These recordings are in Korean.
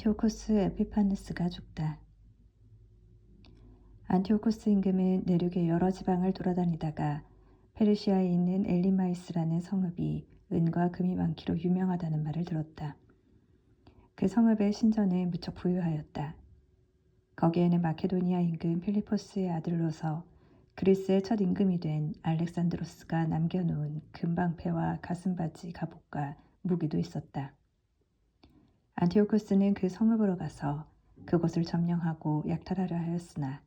안티오코스 에피파네스가 죽다. 안티오코스 임금은 내륙의 여러 지방을 돌아다니다가 페르시아에 있는 엘리마이스라는 성읍이 은과 금이 많기로 유명하다는 말을 들었다. 그 성읍의 신전은 무척 부유하였다. 거기에는 마케도니아 임금 필리포스의 아들로서 그리스의 첫 임금이 된 알렉산드로스가 남겨놓은 금방패와 가슴바지 갑옷과 무기도 있었다. 안티오코스는 그 성읍으로 가서 그곳을 점령하고 약탈하려 하였으나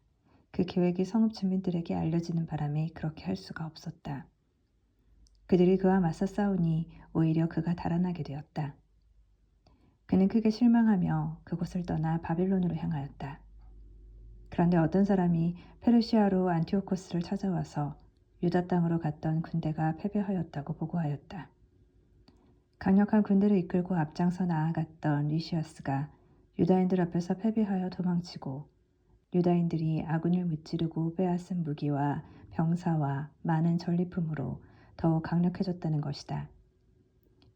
그 계획이 성읍 주민들에게 알려지는 바람에 그렇게 할 수가 없었다. 그들이 그와 맞서 싸우니 오히려 그가 달아나게 되었다. 그는 크게 실망하며 그곳을 떠나 바빌론으로 향하였다. 그런데 어떤 사람이 페르시아로 안티오코스를 찾아와서 유다 땅으로 갔던 군대가 패배하였다고 보고하였다. 강력한 군대를 이끌고 앞장서 나아갔던 리시아스가 유다인들 앞에서 패배하여 도망치고 유다인들이 아군을 무찌르고 빼앗은 무기와 병사와 많은 전리품으로 더욱 강력해졌다는 것이다.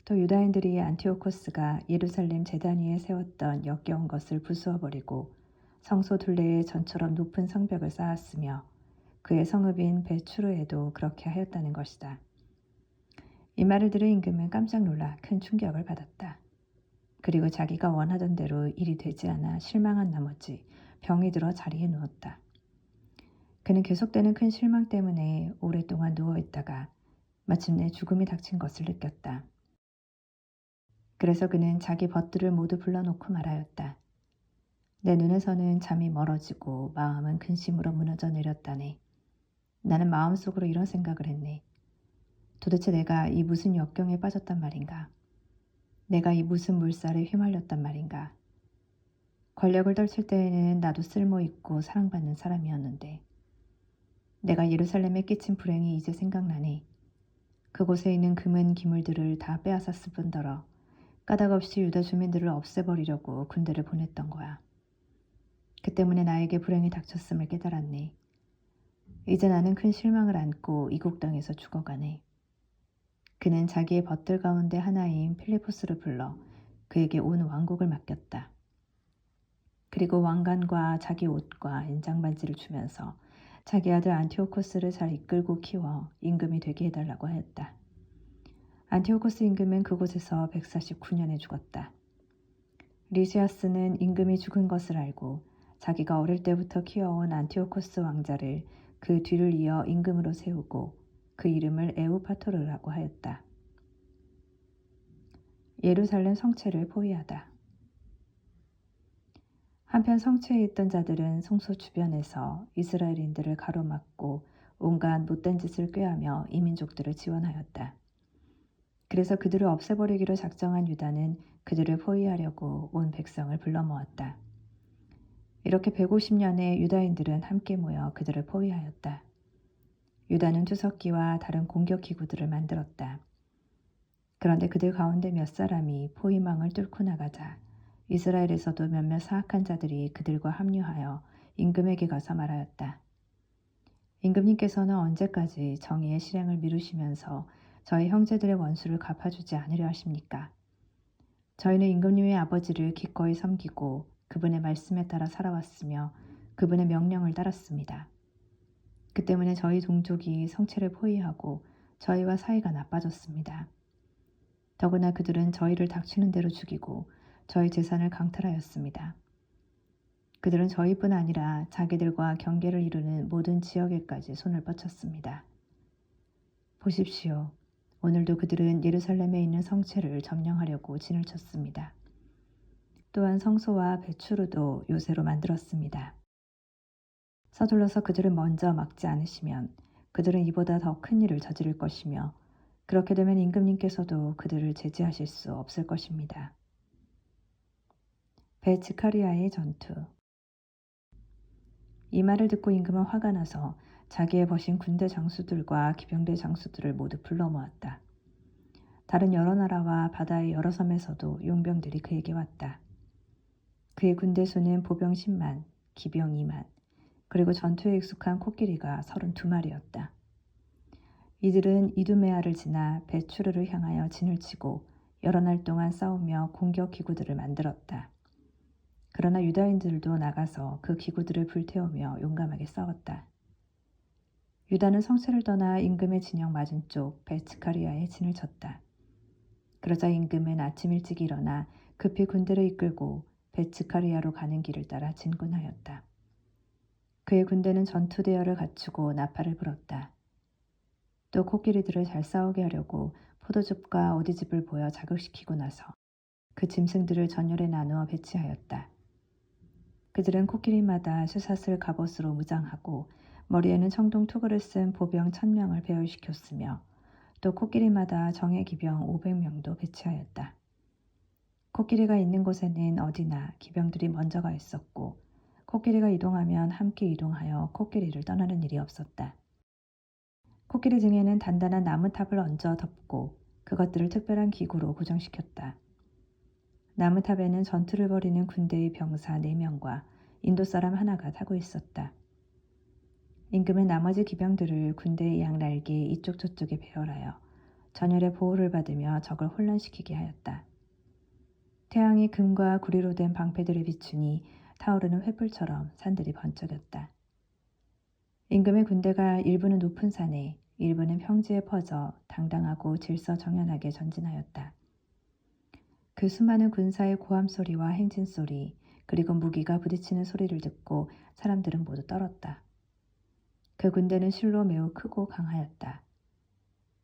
또 유다인들이 안티오코스가 예루살렘 제단 위에 세웠던 역겨운 것을 부수어버리고 성소 둘레에 전처럼 높은 성벽을 쌓았으며 그의 성읍인 베추르에도 그렇게 하였다는 것이다. 이 말을 들은 임금은 깜짝 놀라 큰 충격을 받았다. 그리고 자기가 원하던 대로 일이 되지 않아 실망한 나머지 병이 들어 자리에 누웠다. 그는 계속되는 큰 실망 때문에 오랫동안 누워있다가 마침내 죽음이 닥친 것을 느꼈다. 그래서 그는 자기 벗들을 모두 불러놓고 말하였다. 내 눈에서는 잠이 멀어지고 마음은 근심으로 무너져 내렸다네. 나는 마음속으로 이런 생각을 했네. 도대체 내가 이 무슨 역경에 빠졌단 말인가? 내가 이 무슨 물살에 휘말렸단 말인가? 권력을 떨칠 때에는 나도 쓸모있고 사랑받는 사람이었는데 내가 예루살렘에 끼친 불행이 이제 생각나네. 그곳에 있는 금은 기물들을 다 빼앗았을 뿐더러 까닭없이 유다 주민들을 없애버리려고 군대를 보냈던 거야. 그 때문에 나에게 불행이 닥쳤음을 깨달았네. 이제 나는 큰 실망을 안고 이국 땅에서 죽어가네. 그는 자기의 벗들 가운데 하나인 필리포스를 불러 그에게 온 왕국을 맡겼다. 그리고 왕관과 자기 옷과 인장반지를 주면서 자기 아들 안티오코스를 잘 이끌고 키워 임금이 되게 해달라고 하였다. 안티오코스 임금은 그곳에서 149년에 죽었다. 리시아스는 임금이 죽은 것을 알고 자기가 어릴 때부터 키워온 안티오코스 왕자를 그 뒤를 이어 임금으로 세우고 그 이름을 에우파토르라고 하였다. 예루살렘 성체를 포위하다. 한편 성체에 있던 자들은 성소 주변에서 이스라엘인들을 가로막고 온갖 못된 짓을 꾀하며 이민족들을 지원하였다. 그래서 그들을 없애버리기로 작정한 유다는 그들을 포위하려고 온 백성을 불러 모았다. 이렇게 150년에 유다인들은 함께 모여 그들을 포위하였다. 유다는 투석기와 다른 공격기구들을 만들었다. 그런데 그들 가운데 몇 사람이 포위망을 뚫고 나가자 이스라엘에서도 몇몇 사악한 자들이 그들과 합류하여 임금에게 가서 말하였다. 임금님께서는 언제까지 정의의 실행을 미루시면서 저희 형제들의 원수를 갚아주지 않으려 하십니까? 저희는 임금님의 아버지를 기꺼이 섬기고 그분의 말씀에 따라 살아왔으며 그분의 명령을 따랐습니다. 그 때문에 저희 동족이 성체를 포위하고 저희와 사이가 나빠졌습니다. 더구나 그들은 저희를 닥치는 대로 죽이고 저희 재산을 강탈하였습니다. 그들은 저희뿐 아니라 자기들과 경계를 이루는 모든 지역에까지 손을 뻗쳤습니다. 보십시오. 오늘도 그들은 예루살렘에 있는 성체를 점령하려고 진을 쳤습니다. 또한 성소와 베추르도 요새로 만들었습니다. 서둘러서 그들을 먼저 막지 않으시면 그들은 이보다 더 큰 일을 저지를 것이며 그렇게 되면 임금님께서도 그들을 제지하실 수 없을 것입니다. 베즈카리아의 전투. 이 말을 듣고 임금은 화가 나서 자기의 버신 군대 장수들과 기병대 장수들을 모두 불러 모았다. 다른 여러 나라와 바다의 여러 섬에서도 용병들이 그에게 왔다. 그의 군대 수는 보병 10만, 기병 2만, 그리고 전투에 익숙한 코끼리가 32마리였다. 이들은 이두메아를 지나 베추르를 향하여 진을 치고 여러 날 동안 싸우며 공격 기구들을 만들었다. 그러나 유다인들도 나가서 그 기구들을 불태우며 용감하게 싸웠다. 유다는 성체를 떠나 임금의 진영 맞은쪽 베츠카리아에 진을 쳤다. 그러자 임금은 아침 일찍 일어나 급히 군대를 이끌고 베츠카리아로 가는 길을 따라 진군하였다. 그의 군대는 전투대열을 갖추고 나팔을 불었다. 또 코끼리들을 잘 싸우게 하려고 포도즙과 오디즙을 보여 자극시키고 나서 그 짐승들을 전열에 나누어 배치하였다. 그들은 코끼리마다 쇠사슬 갑옷으로 무장하고 머리에는 청동 투구를 쓴 보병 1000명을 배열시켰으며 또 코끼리마다 정예 기병 500명도 배치하였다. 코끼리가 있는 곳에는 어디나 기병들이 먼저 가 있었고 코끼리가 이동하면 함께 이동하여 코끼리를 떠나는 일이 없었다. 코끼리 등에는 단단한 나무탑을 얹어 덮고 그것들을 특별한 기구로 고정시켰다. 나무탑에는 전투를 벌이는 군대의 병사 4명과 인도 사람 하나가 타고 있었다. 임금은 나머지 기병들을 군대의 양날개 이쪽 저쪽에 배열하여 전열의 보호를 받으며 적을 혼란시키게 하였다. 태양이 금과 구리로 된 방패들을 비추니 타오르는 횃불처럼 산들이 번쩍였다. 임금의 군대가 일부는 높은 산에 일부는 평지에 퍼져 당당하고 질서정연하게 전진하였다. 그 수많은 군사의 고함 소리와 행진 소리 그리고 무기가 부딪히는 소리를 듣고 사람들은 모두 떨었다. 그 군대는 실로 매우 크고 강하였다.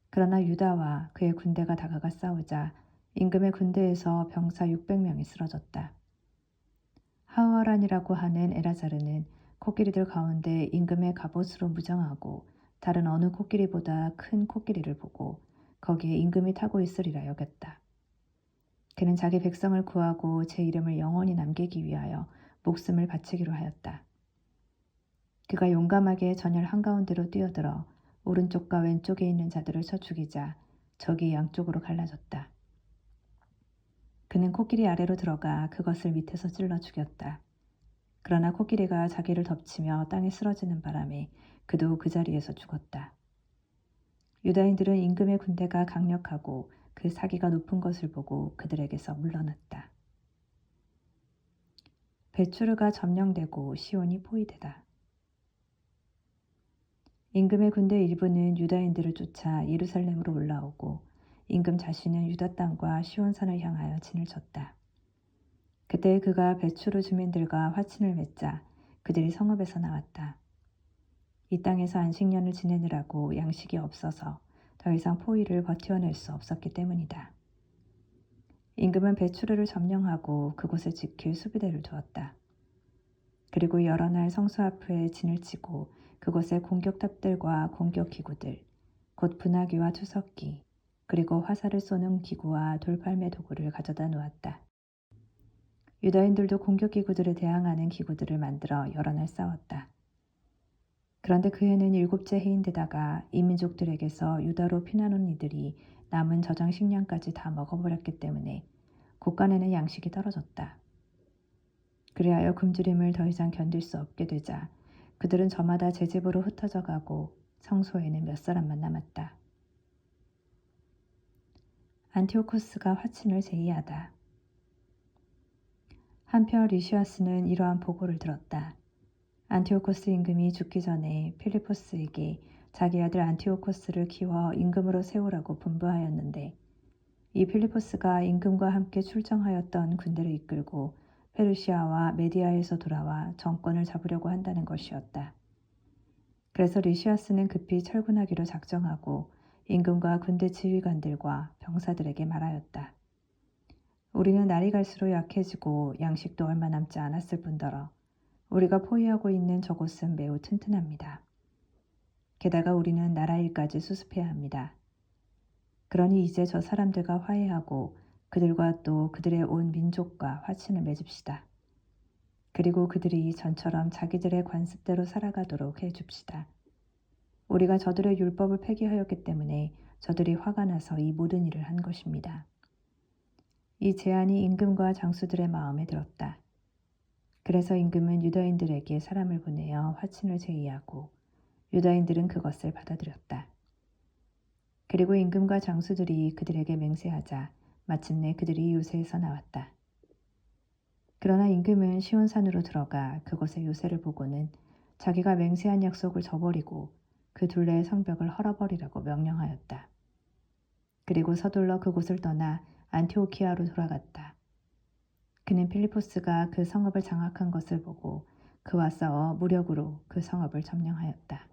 그러나 유다와 그의 군대가 다가가 싸우자 임금의 군대에서 병사 600명이 쓰러졌다. 하우아란이라고 하는 에라자르는 코끼리들 가운데 임금의 갑옷으로 무장하고 다른 어느 코끼리보다 큰 코끼리를 보고 거기에 임금이 타고 있으리라 여겼다. 그는 자기 백성을 구하고 제 이름을 영원히 남기기 위하여 목숨을 바치기로 하였다. 그가 용감하게 전열 한가운데로 뛰어들어 오른쪽과 왼쪽에 있는 자들을 쳐 죽이자 적이 양쪽으로 갈라졌다. 그는 코끼리 아래로 들어가 그것을 밑에서 찔러 죽였다. 그러나 코끼리가 자기를 덮치며 땅에 쓰러지는 바람에 그도 그 자리에서 죽었다. 유다인들은 임금의 군대가 강력하고 그 사기가 높은 것을 보고 그들에게서 물러났다. 베추르가 점령되고 시온이 포위되다. 임금의 군대 일부는 유다인들을 쫓아 예루살렘으로 올라오고 임금 자신은 유다 땅과 시온산을 향하여 진을 쳤다. 그때 그가 베추르 주민들과 화친을 맺자 그들이 성읍에서 나왔다. 이 땅에서 안식년을 지내느라고 양식이 없어서 더 이상 포위를 버텨낼 수 없었기 때문이다. 임금은 베추르를 점령하고 그곳에 지킬 수비대를 두었다. 그리고 여러 날 성수 앞에 진을 치고 그곳에 공격탑들과 공격기구들, 곧 분화기와 투석기, 그리고 화살을 쏘는 기구와 돌팔매 도구를 가져다 놓았다. 유다인들도 공격기구들에 대항하는 기구들을 만들어 여러 날 싸웠다. 그런데 그 해는 7째 해인데다가 이민족들에게서 유다로 피난온 이들이 남은 저장 식량까지 다 먹어버렸기 때문에 곳간에는 양식이 떨어졌다. 그리하여 굶주림을 더 이상 견딜 수 없게 되자 그들은 저마다 제 집으로 흩어져 가고 성소에는 몇 사람만 남았다. 안티오코스가 화친을 제의하다. 한편 리시아스는 이러한 보고를 들었다. 안티오코스 임금이 죽기 전에 필리포스에게 자기 아들 안티오코스를 키워 임금으로 세우라고 분부하였는데 이 필리포스가 임금과 함께 출정하였던 군대를 이끌고 페르시아와 메디아에서 돌아와 정권을 잡으려고 한다는 것이었다. 그래서 리시아스는 급히 철군하기로 작정하고 임금과 군대 지휘관들과 병사들에게 말하였다. 우리는 날이 갈수록 약해지고 양식도 얼마 남지 않았을 뿐더러 우리가 포위하고 있는 저곳은 매우 튼튼합니다. 게다가 우리는 나라 일까지 수습해야 합니다. 그러니 이제 저 사람들과 화해하고 그들과 또 그들의 온 민족과 화친을 맺읍시다. 그리고 그들이 전처럼 자기들의 관습대로 살아가도록 해줍시다. 우리가 저들의 율법을 폐기하였기 때문에 저들이 화가 나서 이 모든 일을 한 것입니다. 이 제안이 임금과 장수들의 마음에 들었다. 그래서 임금은 유다인들에게 사람을 보내어 화친을 제의하고 유다인들은 그것을 받아들였다. 그리고 임금과 장수들이 그들에게 맹세하자 마침내 그들이 요새에서 나왔다. 그러나 임금은 시온산으로 들어가 그곳의 요새를 보고는 자기가 맹세한 약속을 저버리고 그 둘레의 성벽을 헐어버리라고 명령하였다. 그리고 서둘러 그곳을 떠나 안티오키아로 돌아갔다. 그는 필리포스가 그 성읍을 장악한 것을 보고 그와 싸워 무력으로 그 성읍을 점령하였다.